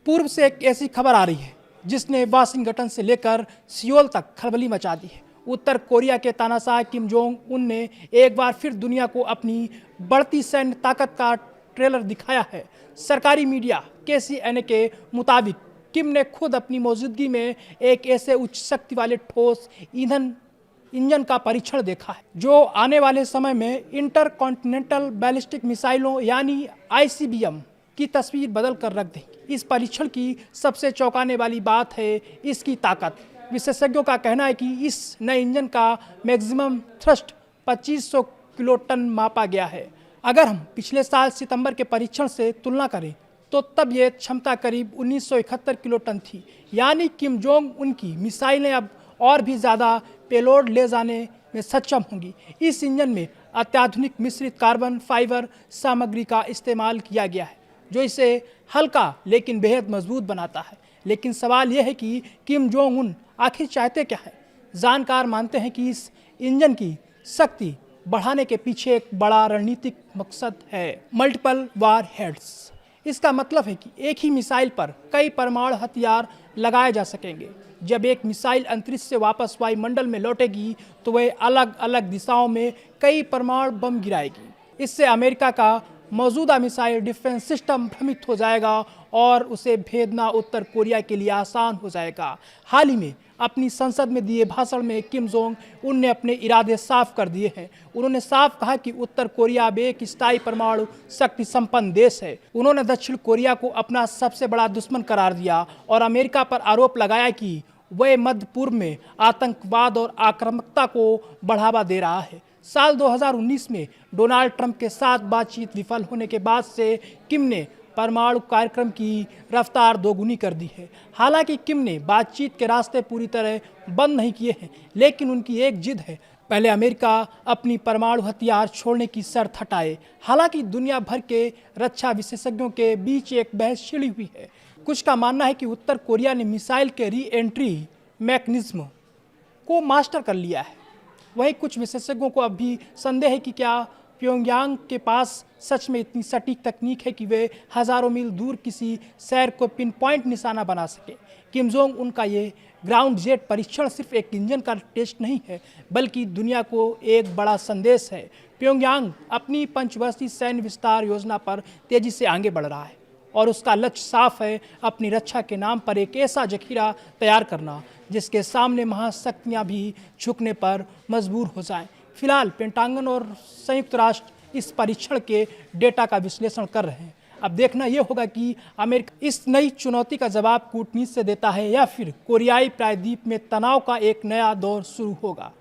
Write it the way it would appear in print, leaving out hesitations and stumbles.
पूर्व से एक ऐसी खबर आ रही है जिसने वाशिंगटन से लेकर सियोल तक खलबली मचा दी है। उत्तर कोरिया के तानाशाह किम जोंग उन ने एक बार फिर दुनिया को अपनी बढ़ती सैन्य ताकत का ट्रेलर दिखाया है। सरकारी मीडिया KCNA के मुताबिक किम ने खुद अपनी मौजूदगी में एक ऐसे उच्च शक्ति वाले ठोस ईंधन इंजन का परीक्षण देखा है जो आने वाले समय में इंटरकॉन्टिनेंटल बैलिस्टिक मिसाइलों यानी ICBM की तस्वीर बदल कर रख देंगी। इस परीक्षण की सबसे चौंकाने वाली बात है इसकी ताकत। विशेषज्ञों का कहना है कि इस नए इंजन का मैक्सिमम थ्रस्ट 2500 किलोटन मापा गया है। अगर हम पिछले साल सितंबर के परीक्षण से तुलना करें तो तब यह क्षमता करीब 1971 किलोटन थी। यानी किम जोंग उनकी मिसाइलें अब और भी ज़्यादा पेलोड ले जाने में सक्षम होंगी। इस इंजन में अत्याधुनिक मिश्रित कार्बन फाइबर सामग्री का इस्तेमाल किया गया है जो इसे हल्का लेकिन बेहद मजबूत बनाता है। लेकिन सवाल यह है कि किम जोंग उन आखिर चाहते क्या है। जानकार मानते हैं कि इस इंजन की शक्ति बढ़ाने के पीछे एक बड़ा रणनीतिक मकसद है, मल्टीपल वार हेड्स। इसका मतलब है कि एक ही मिसाइल पर कई परमाणु हथियार लगाए जा सकेंगे। जब एक मिसाइल अंतरिक्ष से वापस वायुमंडल में लौटेगी तो वह अलग अलग दिशाओं में कई परमाणु बम गिराएगी। इससे अमेरिका का मौजूदा मिसाइल डिफेंस सिस्टम भ्रमित हो जाएगा और उसे भेदना उत्तर कोरिया के लिए आसान हो जाएगा। हाल ही में अपनी संसद में दिए भाषण में किम जोंग उन ने अपने इरादे साफ कर दिए हैं। उन्होंने साफ कहा कि उत्तर कोरिया अब एक स्थायी परमाणु शक्ति संपन्न देश है। उन्होंने दक्षिण कोरिया को अपना सबसे बड़ा दुश्मन करार दिया और अमेरिका पर आरोप लगाया कि वह मध्य पूर्व में आतंकवाद और आक्रामकता को बढ़ावा दे रहा है। साल 2019 में डोनाल्ड ट्रंप के साथ बातचीत विफल होने के बाद से किम ने परमाणु कार्यक्रम की रफ्तार दोगुनी कर दी है। हालांकि किम ने बातचीत के रास्ते पूरी तरह बंद नहीं किए हैं, लेकिन उनकी एक जिद है, पहले अमेरिका अपनी परमाणु हथियार छोड़ने की शर्त हटाए। हालांकि दुनिया भर के रक्षा विशेषज्ञों के बीच एक बहस छिड़ी हुई है। कुछ का मानना है कि उत्तर कोरिया ने मिसाइल के री एंट्री मैकेनिज्म को मास्टर कर लिया है। वहीं कुछ विशेषज्ञों को अब भी संदेह है कि क्या प्योंगयांग के पास सच में इतनी सटीक तकनीक है कि वे हजारों मील दूर किसी शहर को पिन पॉइंट निशाना बना सके। किम जोंग उनका ये ग्राउंड जेट परीक्षण सिर्फ एक इंजन का टेस्ट नहीं है, बल्कि दुनिया को एक बड़ा संदेश है। प्योंगयांग अपनी पंचवर्षीय सैन्य विस्तार योजना पर तेजी से आगे बढ़ रहा है और उसका लक्ष्य साफ है, अपनी रक्षा के नाम पर एक ऐसा जखीरा तैयार करना जिसके सामने महाशक्तियां भी झुकने पर मजबूर हो जाएं। फिलहाल पेंटागन और संयुक्त राष्ट्र इस परीक्षण के डेटा का विश्लेषण कर रहे हैं। अब देखना यह होगा कि अमेरिका इस नई चुनौती का जवाब कूटनीति से देता है या फिर कोरियाई प्रायद्वीप में तनाव का एक नया दौर शुरू होगा।